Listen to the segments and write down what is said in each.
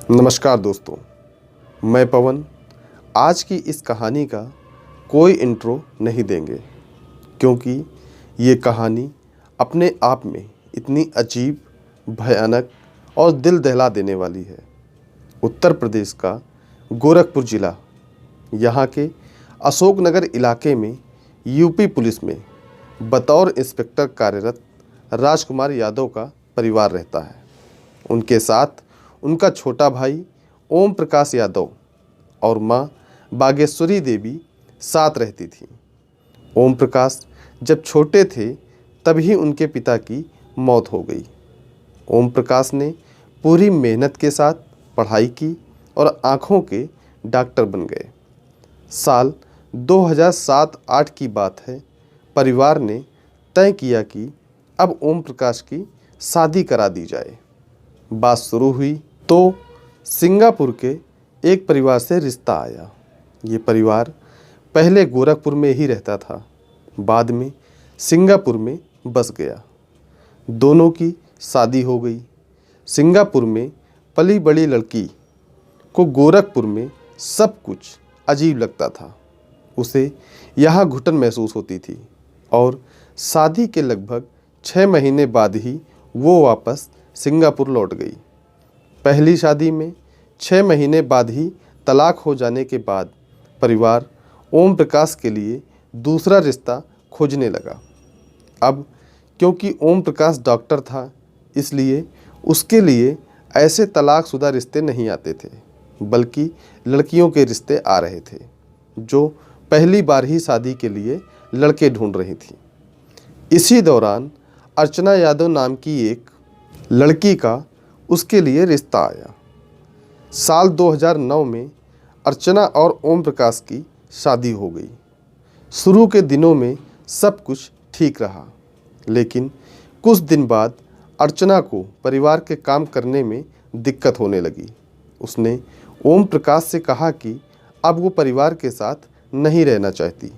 नमस्कार दोस्तों, मैं पवन। आज की इस कहानी का कोई इंट्रो नहीं देंगे क्योंकि ये कहानी अपने आप में इतनी अजीब, भयानक और दिल दहला देने वाली है। उत्तर प्रदेश का गोरखपुर ज़िला, यहाँ के अशोकनगर इलाके में यूपी पुलिस में बतौर इंस्पेक्टर कार्यरत राजकुमार यादव का परिवार रहता है। उनके साथ उनका छोटा भाई ओम प्रकाश यादव और माँ बागेश्वरी देवी साथ रहती थी। ओम प्रकाश जब छोटे थे तभी उनके पिता की मौत हो गई। ओम प्रकाश ने पूरी मेहनत के साथ पढ़ाई की और आँखों के डॉक्टर बन गए। साल 2007-8 की बात है। परिवार ने तय किया कि अब ओम प्रकाश की शादी करा दी जाए। बात शुरू हुई तो सिंगापुर के एक परिवार से रिश्ता आया। ये परिवार पहले गोरखपुर में ही रहता था, बाद में सिंगापुर में बस गया। दोनों की शादी हो गई। सिंगापुर में पली बड़ी लड़की को गोरखपुर में सब कुछ अजीब लगता था। उसे यहाँ घुटन महसूस होती थी और शादी के लगभग 6 महीने बाद ही वो वापस सिंगापुर लौट गई। पहली शादी में 6 महीने बाद ही तलाक हो जाने के बाद परिवार ओम प्रकाश के लिए दूसरा रिश्ता खोजने लगा। अब क्योंकि ओम प्रकाश डॉक्टर था, इसलिए उसके लिए ऐसे तलाकशुदा रिश्ते नहीं आते थे, बल्कि लड़कियों के रिश्ते आ रहे थे जो पहली बार ही शादी के लिए लड़के ढूंढ रही थी। इसी दौरान अर्चना यादव नाम की एक लड़की का उसके लिए रिश्ता आया। साल 2009 में अर्चना और ओम प्रकाश की शादी हो गई। शुरू के दिनों में सब कुछ ठीक रहा, लेकिन कुछ दिन बाद अर्चना को परिवार के काम करने में दिक्कत होने लगी। उसने ओम प्रकाश से कहा कि अब वो परिवार के साथ नहीं रहना चाहती,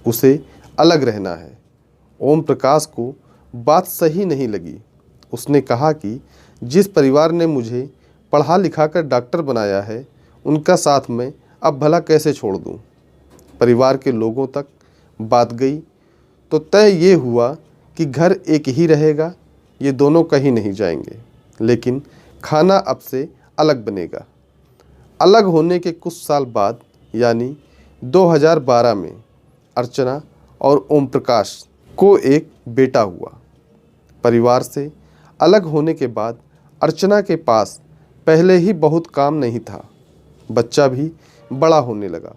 उसे अलग रहना है। ओम प्रकाश को बात सही नहीं लगी। उसने कहा कि जिस परिवार ने मुझे पढ़ा लिखा कर डॉक्टर बनाया है, उनका साथ मैं अब भला कैसे छोड़ दूं। परिवार के लोगों तक बात गई तो तय ये हुआ कि घर एक ही रहेगा, ये दोनों कहीं नहीं जाएंगे, लेकिन खाना अब से अलग बनेगा। अलग होने के कुछ साल बाद यानी 2012 में अर्चना और ओम प्रकाश को एक बेटा हुआ। परिवार से अलग होने के बाद अर्चना के पास पहले ही बहुत काम नहीं था। बच्चा भी बड़ा होने लगा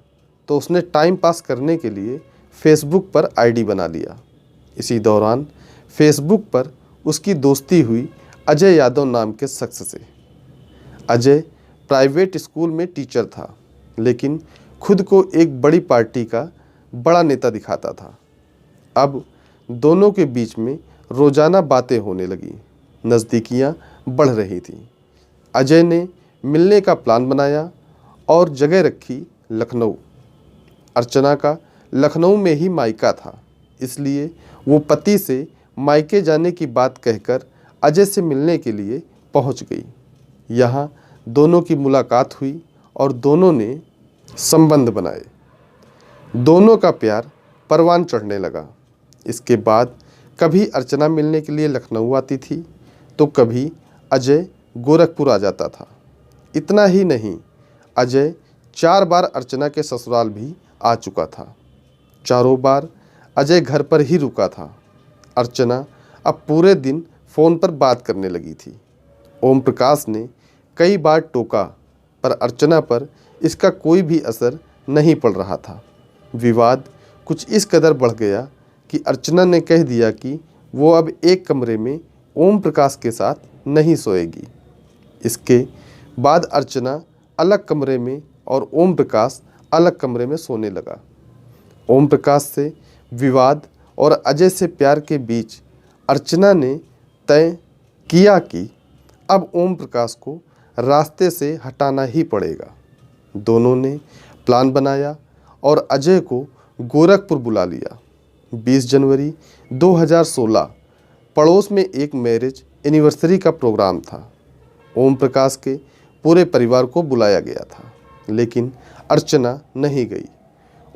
तो उसने टाइम पास करने के लिए फेसबुक पर आईडी बना लिया। इसी दौरान फेसबुक पर उसकी दोस्ती हुई अजय यादव नाम के शख्स से। अजय प्राइवेट स्कूल में टीचर था, लेकिन खुद को एक बड़ी पार्टी का बड़ा नेता दिखाता था। अब दोनों के बीच में रोज़ाना बातें होने लगी, नज़दीकियाँ बढ़ रही थीं। अजय ने मिलने का प्लान बनाया और जगह रखी लखनऊ। अर्चना का लखनऊ में ही मायका था, इसलिए वो पति से मायके जाने की बात कहकर अजय से मिलने के लिए पहुंच गई। यहाँ दोनों की मुलाकात हुई और दोनों ने संबंध बनाए। दोनों का प्यार परवान चढ़ने लगा। इसके बाद कभी अर्चना मिलने के लिए लखनऊ आती थी तो कभी अजय गोरखपुर आ जाता था। इतना ही नहीं, अजय 4 बार अर्चना के ससुराल भी आ चुका था। चारों बार अजय घर पर ही रुका था। अर्चना अब पूरे दिन फ़ोन पर बात करने लगी थी। ओम प्रकाश ने कई बार टोका, पर अर्चना पर इसका कोई भी असर नहीं पड़ रहा था। विवाद कुछ इस कदर बढ़ गया कि अर्चना ने कह दिया कि वो अब एक कमरे में ओम प्रकाश के साथ नहीं सोएगी। इसके बाद अर्चना अलग कमरे में और ओम प्रकाश अलग कमरे में सोने लगा। ओम प्रकाश से विवाद और अजय से प्यार के बीच अर्चना ने तय किया कि अब ओम प्रकाश को रास्ते से हटाना ही पड़ेगा। दोनों ने प्लान बनाया और अजय को गोरखपुर बुला लिया। 20 जनवरी 2016 पड़ोस में एक मैरिज एनिवर्सरी का प्रोग्राम था। ओम प्रकाश के पूरे परिवार को बुलाया गया था, लेकिन अर्चना नहीं गई।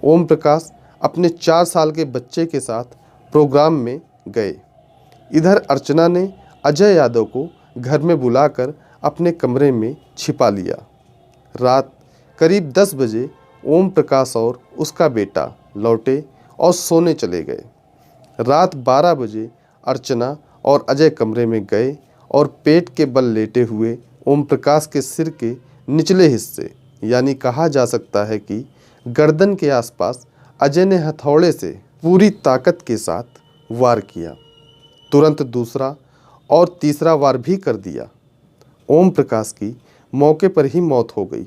ओम प्रकाश अपने 4 साल के बच्चे के साथ प्रोग्राम में गए। इधर अर्चना ने अजय यादव को घर में बुलाकर अपने कमरे में छिपा लिया। रात करीब 10 बजे ओम प्रकाश और उसका बेटा लौटे और सोने चले गए। रात 12 बजे अर्चना और अजय कमरे में गए और पेट के बल लेटे हुए ओम प्रकाश के सिर के निचले हिस्से यानी कहा जा सकता है कि गर्दन के आसपास अजय ने हथौड़े से पूरी ताकत के साथ वार किया। तुरंत दूसरा और तीसरा वार भी कर दिया। ओम प्रकाश की मौके पर ही मौत हो गई।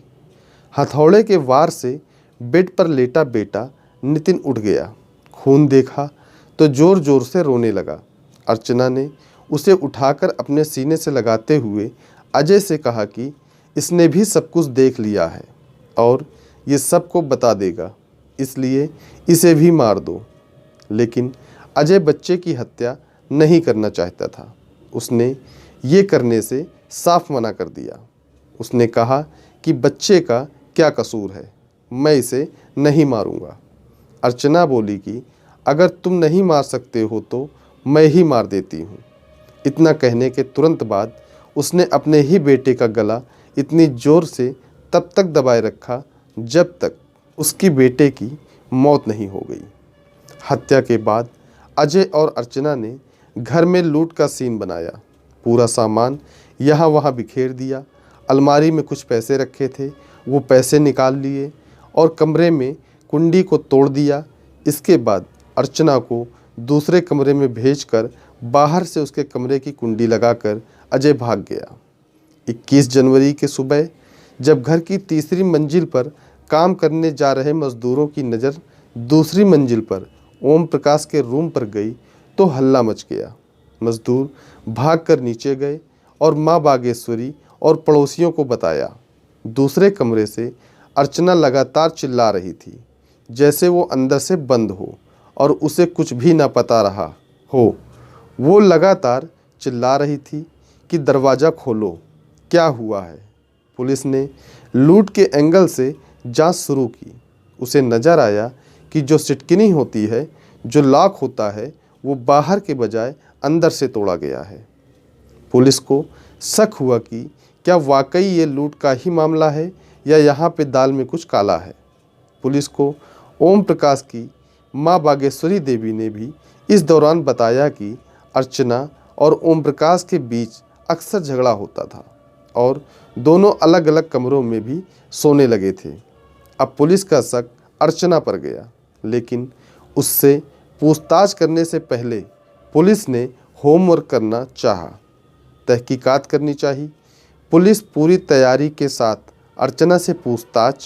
हथौड़े के वार से बेड पर लेटा बेटा नितिन उठ गया। खून देखा तो ज़ोर ज़ोर से रोने लगा। अर्चना ने उसे उठाकर अपने सीने से लगाते हुए अजय से कहा कि इसने भी सब कुछ देख लिया है और ये सबको बता देगा, इसलिए इसे भी मार दो। लेकिन अजय बच्चे की हत्या नहीं करना चाहता था। उसने ये करने से साफ मना कर दिया। उसने कहा कि बच्चे का क्या कसूर है, मैं इसे नहीं मारूंगा। अर्चना बोली कि अगर तुम नहीं मार सकते हो तो मैं ही मार देती हूँ। इतना कहने के तुरंत बाद उसने अपने ही बेटे का गला इतनी ज़ोर से तब तक दबाए रखा जब तक उसकी बेटे की मौत नहीं हो गई। हत्या के बाद अजय और अर्चना ने घर में लूट का सीन बनाया। पूरा सामान यहाँ वहाँ बिखेर दिया। अलमारी में कुछ पैसे रखे थे, वो पैसे निकाल लिए और कमरे में कुंडी को तोड़ दिया। इसके बाद अर्चना को दूसरे कमरे में भेजकर बाहर से उसके कमरे की कुंडी लगाकर अजय भाग गया। 21 जनवरी के सुबह जब घर की तीसरी मंजिल पर काम करने जा रहे मजदूरों की नज़र दूसरी मंजिल पर ओम प्रकाश के रूम पर गई तो हल्ला मच गया। मजदूर भागकर नीचे गए और माँ बागेश्वरी और पड़ोसियों को बताया। दूसरे कमरे से अर्चना लगातार चिल्ला रही थी, जैसे वो अंदर से बंद हो और उसे कुछ भी ना पता रहा हो। वो लगातार चिल्ला रही थी कि दरवाज़ा खोलो, क्या हुआ है। पुलिस ने लूट के एंगल से जांच शुरू की। उसे नज़र आया कि जो सिटकिनी होती है, जो लॉक होता है, वो बाहर के बजाय अंदर से तोड़ा गया है। पुलिस को शक हुआ कि क्या वाकई ये लूट का ही मामला है या यहाँ पे दाल में कुछ काला है। पुलिस को ओम प्रकाश की माँ बागेश्वरी देवी ने भी इस दौरान बताया कि अर्चना और ओम प्रकाश के बीच अक्सर झगड़ा होता था और दोनों अलग अलग कमरों में भी सोने लगे थे। अब पुलिस का शक अर्चना पर गया, लेकिन उससे पूछताछ करने से पहले पुलिस ने होमवर्क करना चाहा, तहकीकात करनी चाहिए। पुलिस पूरी तैयारी के साथ अर्चना से पूछताछ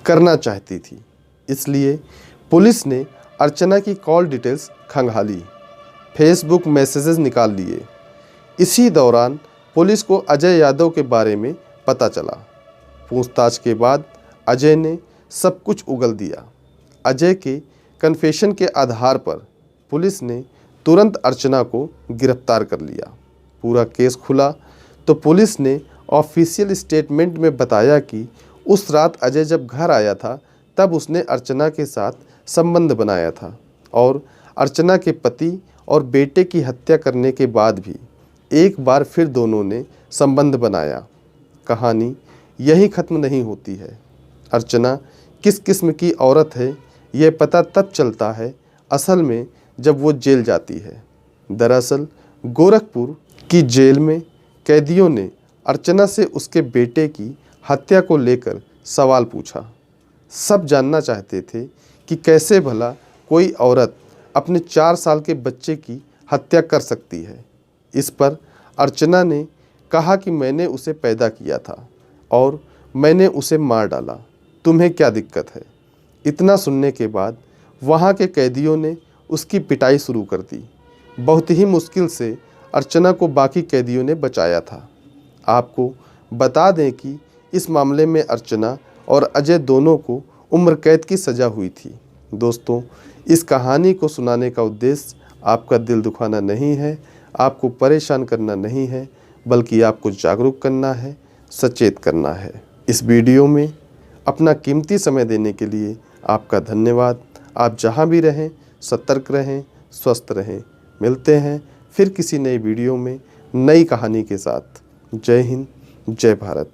करना चाहती थी, इसलिए पुलिस ने अर्चना की कॉल डिटेल्स खंगाली, फेसबुक मैसेजेस निकाल लिए। इसी दौरान पुलिस को अजय यादव के बारे में पता चला। पूछताछ के बाद अजय ने सब कुछ उगल दिया। अजय के कन्फेशन के आधार पर पुलिस ने तुरंत अर्चना को गिरफ्तार कर लिया। पूरा केस खुला तो पुलिस ने ऑफिशियल स्टेटमेंट में बताया कि उस रात अजय जब घर आया था तब उसने अर्चना के साथ संबंध बनाया था और अर्चना के पति और बेटे की हत्या करने के बाद भी एक बार फिर दोनों ने संबंध बनाया। कहानी यहीं ख़त्म नहीं होती है। अर्चना किस किस्म की औरत है यह पता तब चलता है असल में जब वो जेल जाती है। दरअसल गोरखपुर की जेल में कैदियों ने अर्चना से उसके बेटे की हत्या को लेकर सवाल पूछा। सब जानना चाहते थे कि कैसे भला कोई औरत अपने 4 साल के बच्चे की हत्या कर सकती है। इस पर अर्चना ने कहा कि मैंने उसे पैदा किया था और मैंने उसे मार डाला, तुम्हें क्या दिक्कत है। इतना सुनने के बाद वहाँ के कैदियों ने उसकी पिटाई शुरू कर दी। बहुत ही मुश्किल से अर्चना को बाकी कैदियों ने बचाया था। आपको बता दें कि इस मामले में अर्चना और अजय दोनों को उम्र कैद की सज़ा हुई थी। दोस्तों, इस कहानी को सुनाने का उद्देश्य आपका दिल दुखाना नहीं है, आपको परेशान करना नहीं है, बल्कि आपको जागरूक करना है। सचेत करना है। इस वीडियो में अपना कीमती समय देने के लिए आपका धन्यवाद। आप जहां भी रहें सतर्क रहें, स्वस्थ रहें। मिलते हैं फिर किसी नई वीडियो में नई कहानी के साथ। जय हिंद, जय भारत।